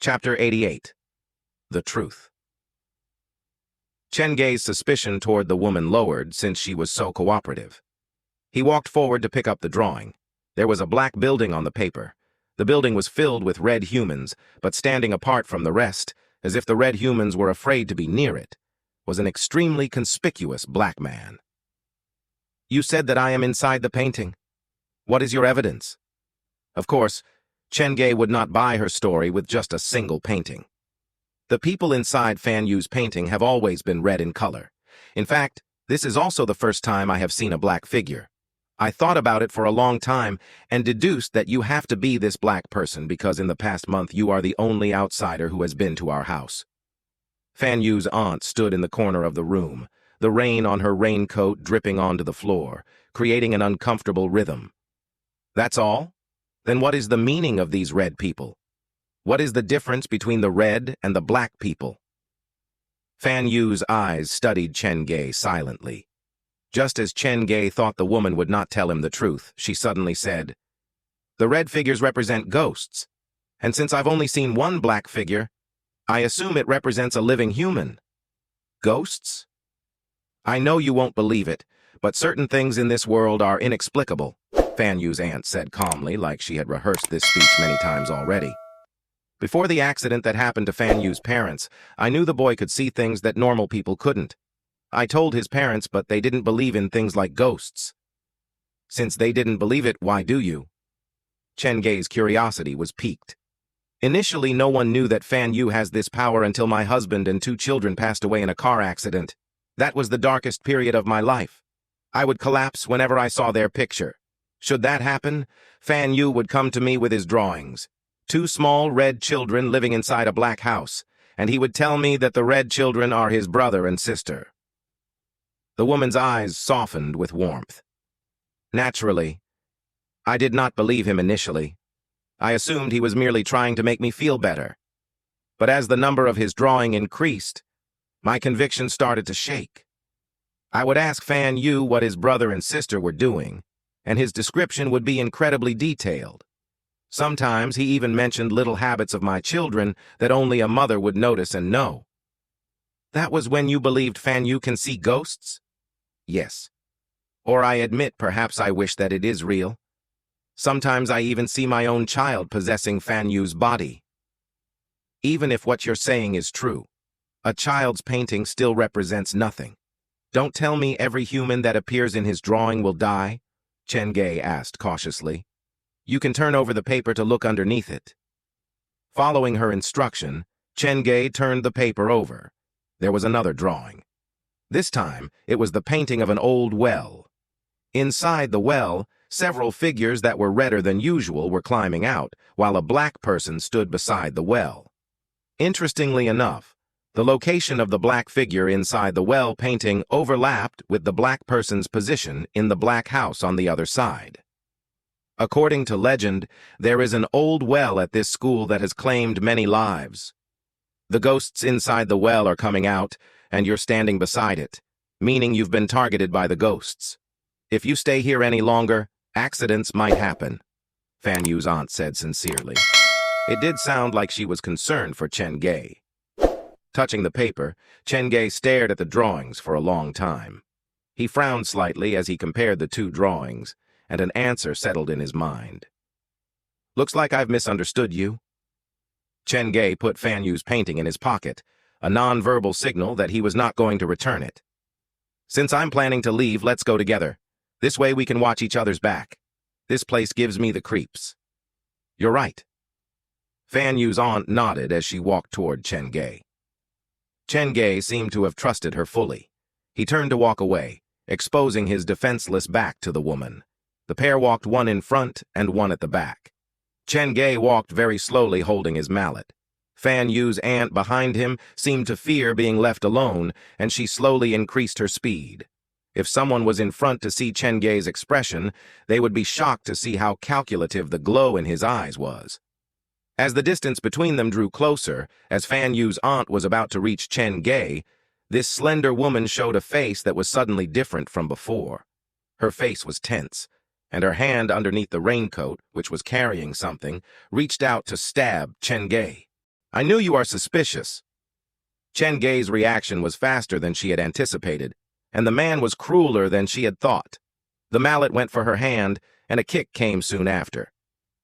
Chapter 88. The Truth. Chen Ge's suspicion toward the woman lowered since she was so cooperative. He walked forward to pick up the drawing. There was a black building on the paper. The building was filled with red humans, but standing apart from the rest, as if the red humans were afraid to be near it, was an extremely conspicuous black man. "You said that I am inside the painting. What is your evidence?" Of course, Chen Ge would not buy her story with just a single painting. The people inside Fan Yu's painting have always been red in color. In fact, this is also the first time I have seen a black figure. I thought about it for a long time and deduced that you have to be this black person because in the past month you are the only outsider who has been to our house. Fan Yu's aunt stood in the corner of the room, the rain on her raincoat dripping onto the floor, creating an uncomfortable rhythm. "That's all? Then what is the meaning of these red people? What is the difference between the red and the black people?" Fan Yu's eyes studied Chen Ge silently. Just as Chen Ge thought the woman would not tell him the truth, she suddenly said, "The red figures represent ghosts, and since I've only seen one black figure, I assume it represents a living human." "Ghosts? I know you won't believe it, but certain things in this world are inexplicable," Fan Yu's aunt said calmly, like she had rehearsed this speech many times already. "Before the accident that happened to Fan Yu's parents, I knew the boy could see things that normal people couldn't. I told his parents, but they didn't believe in things like ghosts." "Since they didn't believe it, why do you?" Chen Ge's curiosity was piqued. "Initially, no one knew that Fan Yu has this power until my husband and 2 children passed away in a car accident. That was the darkest period of my life. I would collapse whenever I saw their picture. Should that happen, Fan Yu would come to me with his drawings. 2 small red children living inside a black house, and he would tell me that the red children are his brother and sister." The woman's eyes softened with warmth. "Naturally, I did not believe him initially. I assumed he was merely trying to make me feel better. But as the number of his drawing increased, my conviction started to shake. I would ask Fan Yu what his brother and sister were doing, and his description would be incredibly detailed. Sometimes he even mentioned little habits of my children that only a mother would notice and know." "That was when you believed Fan Yu can see ghosts?" "Yes. Or I admit perhaps I wish that it is real. Sometimes I even see my own child possessing Fan Yu's body." "Even if what you're saying is true, a child's painting still represents nothing. Don't tell me every human that appears in his drawing will die?" Chen Ge asked cautiously. "You can turn over the paper to look underneath it." Following her instruction, Chen Ge turned the paper over. There was another drawing. This time, it was the painting of an old well. Inside the well, several figures that were redder than usual were climbing out, while a black person stood beside the well. Interestingly enough, the location of the black figure inside the well painting overlapped with the black person's position in the black house on the other side. According to legend, there is an old well at this school that has claimed many lives. The ghosts inside the well are coming out, and you're standing beside it, meaning you've been targeted by the ghosts. If you stay here any longer, accidents might happen," Fan Yu's aunt said sincerely. It did sound like she was concerned for Chen Ge. Touching the paper, Chen Ge stared at the drawings for a long time. He frowned slightly as he compared the 2 drawings, and an answer settled in his mind. "Looks like I've misunderstood you." Chen Ge put Fan Yu's painting in his pocket, a non-verbal signal that he was not going to return it. "Since I'm planning to leave, let's go together. This way we can watch each other's back. This place gives me the creeps." "You're right." Fan Yu's aunt nodded as she walked toward Chen Ge. Chen Ge seemed to have trusted her fully. He turned to walk away, exposing his defenseless back to the woman. The pair walked one in front and one at the back. Chen Ge walked very slowly, holding his mallet. Fan Yu's aunt behind him seemed to fear being left alone, and she slowly increased her speed. If someone was in front to see Chen Ge's expression, they would be shocked to see how calculative the glow in his eyes was. As the distance between them drew closer, as Fan Yu's aunt was about to reach Chen Ge, this slender woman showed a face that was suddenly different from before. Her face was tense, and her hand underneath the raincoat, which was carrying something, reached out to stab Chen Ge. I knew you are suspicious. Chen Ge's reaction was faster than she had anticipated, and the man was crueler than she had thought. The mallet went for her hand, and a kick came soon after.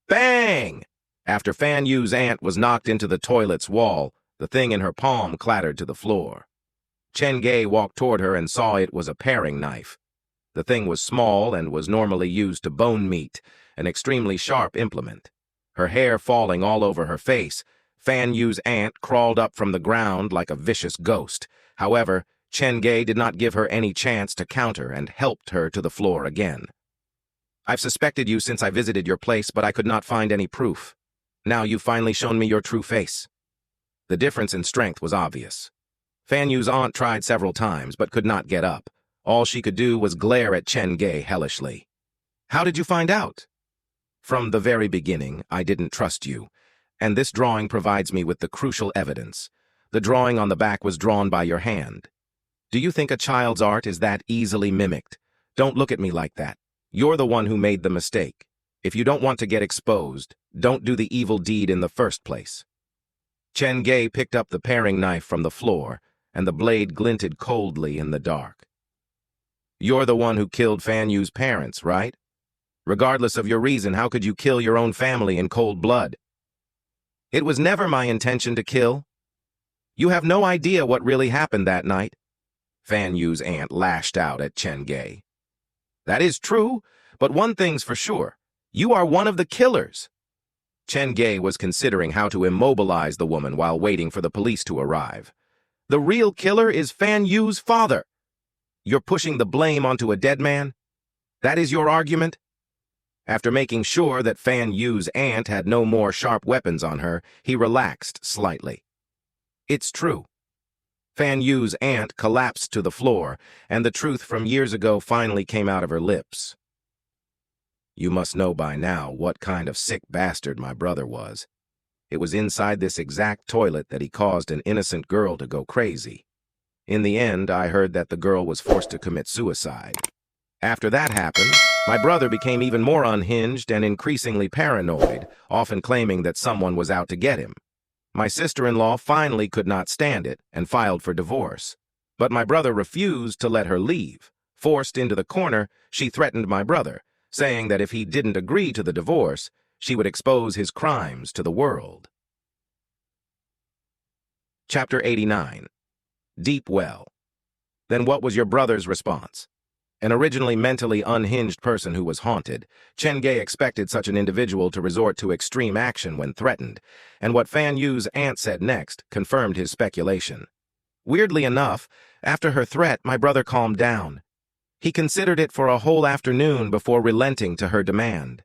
Bang! After Fan Yu's aunt was knocked into the toilet's wall, the thing in her palm clattered to the floor. Chen Ge walked toward her and saw it was a paring knife. The thing was small and was normally used to bone meat, an extremely sharp implement. Her hair falling all over her face, Fan Yu's aunt crawled up from the ground like a vicious ghost. However, Chen Ge did not give her any chance to counter and helped her to the floor again. I've suspected you since I visited your place, but I could not find any proof. Now you've finally shown me your true face. The difference in strength was obvious. Fan Yu's aunt tried several times, but could not get up. All she could do was glare at Chen Ge hellishly. How did you find out? From the very beginning, I didn't trust you, and this drawing provides me with the crucial evidence. The drawing on the back was drawn by your hand. Do you think a child's art is that easily mimicked? Don't look at me like that. You're the one who made the mistake. If you don't want to get exposed, don't do the evil deed in the first place. Chen Ge picked up the paring knife from the floor, and the blade glinted coldly in the dark. You're the one who killed Fan Yu's parents, right? Regardless of your reason, how could you kill your own family in cold blood? It was never my intention to kill. You have no idea what really happened that night. Fan Yu's aunt lashed out at Chen Ge. That is true, but one thing's for sure. You are one of the killers. Chen Ge was considering how to immobilize the woman while waiting for the police to arrive. The real killer is Fan Yu's father. You're pushing the blame onto a dead man? That is your argument? After making sure that Fan Yu's aunt had no more sharp weapons on her, he relaxed slightly. It's true. Fan Yu's aunt collapsed to the floor, and the truth from years ago finally came out of her lips. You must know by now what kind of sick bastard my brother was. It was inside this exact toilet that he caused an innocent girl to go crazy. In the end, I heard that the girl was forced to commit suicide. After that happened, my brother became even more unhinged and increasingly paranoid, often claiming that someone was out to get him. My sister-in-law finally could not stand it and filed for divorce. But my brother refused to let her leave. Forced into the corner, she threatened my brother, saying that if he didn't agree to the divorce, she would expose his crimes to the world. Chapter 89. Deep Well. Then what was your brother's response? An originally mentally unhinged person who was haunted, Chen Ge expected such an individual to resort to extreme action when threatened, and what Fan Yu's aunt said next confirmed his speculation. Weirdly enough, after her threat, my brother calmed down. He considered it for a whole afternoon before relenting to her demand.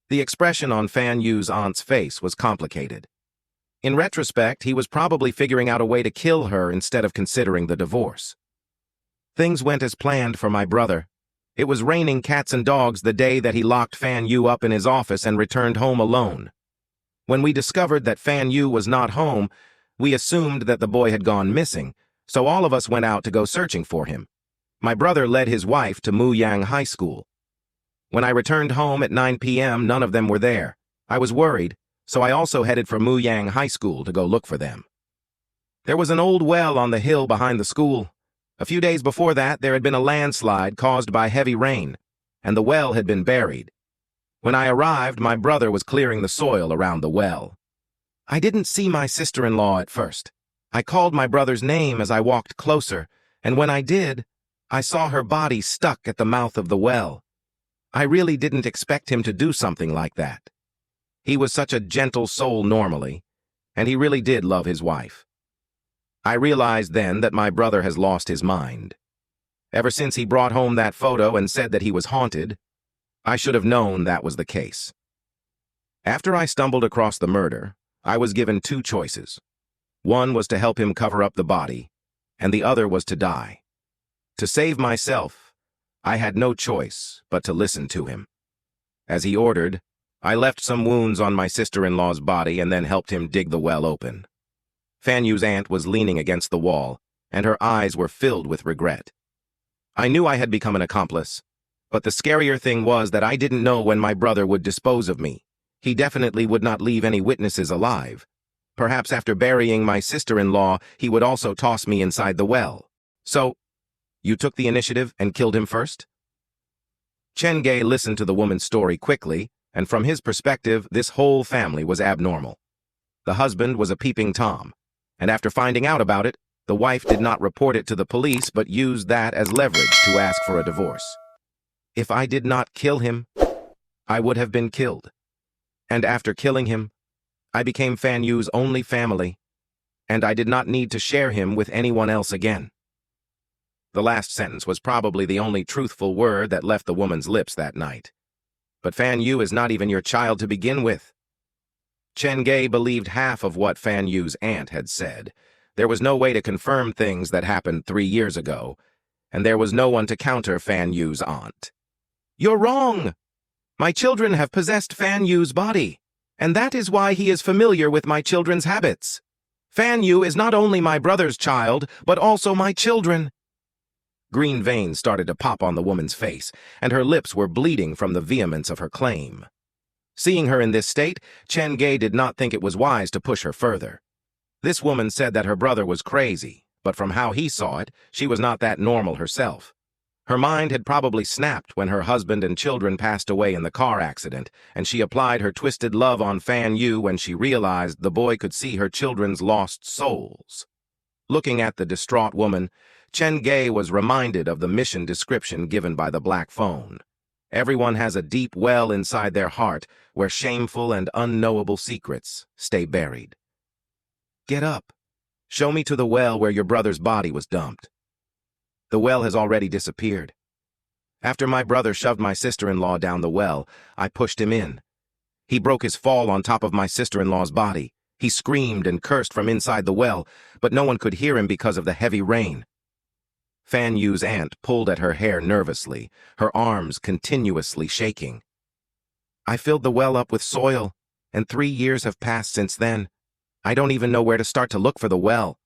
The expression on Fan Yu's aunt's face was complicated. In retrospect, he was probably figuring out a way to kill her instead of considering the divorce. Things went as planned for my brother. It was raining cats and dogs the day that he locked Fan Yu up in his office and returned home alone. When we discovered that Fan Yu was not home, we assumed that the boy had gone missing, so all of us went out to go searching for him. My brother led his wife to Muyang High School. When I returned home at 9 p.m., none of them were there. I was worried, so I also headed for Muyang High School to go look for them. There was an old well on the hill behind the school. A few days before that, there had been a landslide caused by heavy rain, and the well had been buried. When I arrived, my brother was clearing the soil around the well. I didn't see my sister-in-law at first. I called my brother's name as I walked closer, and when I did, I saw her body stuck at the mouth of the well. I really didn't expect him to do something like that. He was such a gentle soul normally, and he really did love his wife. I realized then that my brother has lost his mind. Ever since he brought home that photo and said that he was haunted, I should have known that was the case. After I stumbled across the murder, I was given two choices. One was to help him cover up the body, and the other was to die. To save myself, I had no choice but to listen to him. As he ordered, I left some wounds on my sister-in-law's body and then helped him dig the well open. Fan Yu's aunt was leaning against the wall, and her eyes were filled with regret. I knew I had become an accomplice, but the scarier thing was that I didn't know when my brother would dispose of me. He definitely would not leave any witnesses alive. Perhaps after burying my sister-in-law, he would also toss me inside the well. So, you took the initiative and killed him first? Chen Ge listened to the woman's story quickly, and from his perspective, this whole family was abnormal. The husband was a peeping Tom, and after finding out about it, the wife did not report it to the police but used that as leverage to ask for a divorce. If I did not kill him, I would have been killed. And after killing him, I became Fan Yu's only family, and I did not need to share him with anyone else again. The last sentence was probably the only truthful word that left the woman's lips that night. But Fan Yu is not even your child to begin with. Chen Ge believed half of what Fan Yu's aunt had said. There was no way to confirm things that happened 3 years ago, and there was no one to counter Fan Yu's aunt. You're wrong! My children have possessed Fan Yu's body, and that is why he is familiar with my children's habits. Fan Yu is not only my brother's child, but also my children. Green veins started to pop on the woman's face, and her lips were bleeding from the vehemence of her claim. Seeing her in this state, Chen Ge did not think it was wise to push her further. This woman said that her brother was crazy, but from how he saw it, she was not that normal herself. Her mind had probably snapped when her husband and children passed away in the car accident, and she applied her twisted love on Fan Yu when she realized the boy could see her children's lost souls. Looking at the distraught woman, Chen Ge was reminded of the mission description given by the black phone. Everyone has a deep well inside their heart where shameful and unknowable secrets stay buried. Get up. Show me to the well where your brother's body was dumped. The well has already disappeared. After my brother shoved my sister-in-law down the well, I pushed him in. He broke his fall on top of my sister-in-law's body. He screamed and cursed from inside the well, but no one could hear him because of the heavy rain. Fan Yu's aunt pulled at her hair nervously, her arms continuously shaking. I filled the well up with soil, and 3 years have passed since then. I don't even know where to start to look for the well.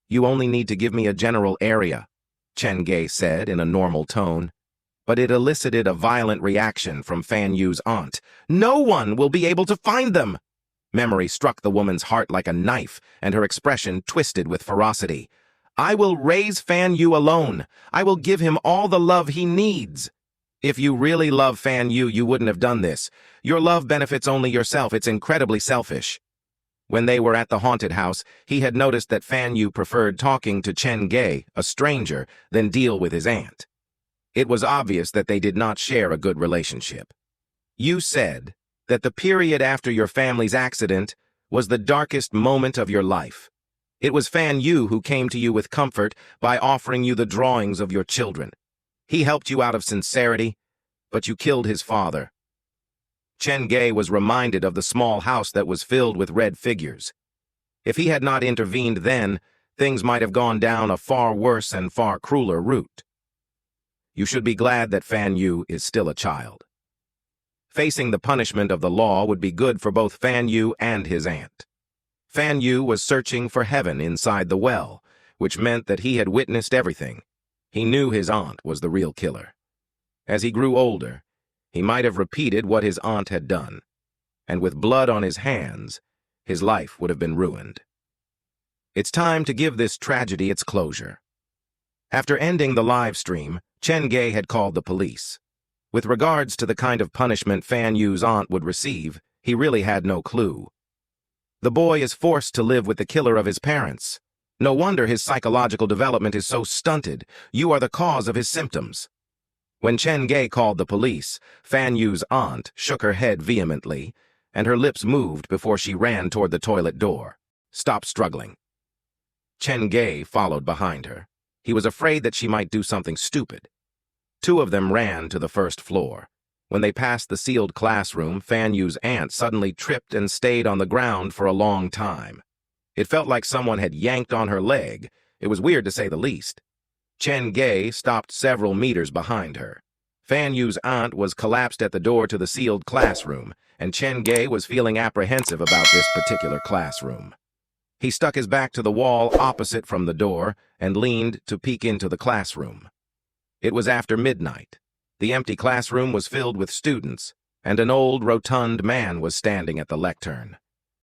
You only need to give me a general area, Chen Ge said in a normal tone. But it elicited a violent reaction from Fan Yu's aunt. No one will be able to find them! Memory struck the woman's heart like a knife, and her expression twisted with ferocity. I will raise Fan Yu alone. I will give him all the love he needs. If you really love Fan Yu, you wouldn't have done this. Your love benefits only yourself. It's incredibly selfish. When they were at the haunted house, he had noticed that Fan Yu preferred talking to Chen Ge, a stranger, than deal with his aunt. It was obvious that they did not share a good relationship. You said that the period after your family's accident was the darkest moment of your life. It was Fan Yu who came to you with comfort by offering you the drawings of your children. He helped you out of sincerity, but you killed his father. Chen Ge was reminded of the small house that was filled with red figures. If he had not intervened then, things might have gone down a far worse and far crueler route. You should be glad that Fan Yu is still a child. Facing the punishment of the law would be good for both Fan Yu and his aunt. Fan Yu was searching for heaven inside the well, which meant that he had witnessed everything. He knew his aunt was the real killer. As he grew older, he might have repeated what his aunt had done, and with blood on his hands, his life would have been ruined. It's time to give this tragedy its closure. After ending the live stream, Chen Ge had called the police. With regards to the kind of punishment Fan Yu's aunt would receive, he really had no clue. The boy is forced to live with the killer of his parents. No wonder his psychological development is so stunted. You are the cause of his symptoms. When Chen Ge called the police, Fan Yu's aunt shook her head vehemently, and her lips moved before she ran toward the toilet door. Stop struggling. Chen Ge followed behind her. He was afraid that she might do something stupid. Two of them ran to the first floor. When they passed the sealed classroom, Fan Yu's aunt suddenly tripped and stayed on the ground for a long time. It felt like someone had yanked on her leg. It was weird to say the least. Chen Ge stopped several meters behind her. Fan Yu's aunt was collapsed at the door to the sealed classroom, and Chen Ge was feeling apprehensive about this particular classroom. He stuck his back to the wall opposite from the door and leaned to peek into the classroom. It was after midnight. The empty classroom was filled with students, and an old, rotund man was standing at the lectern.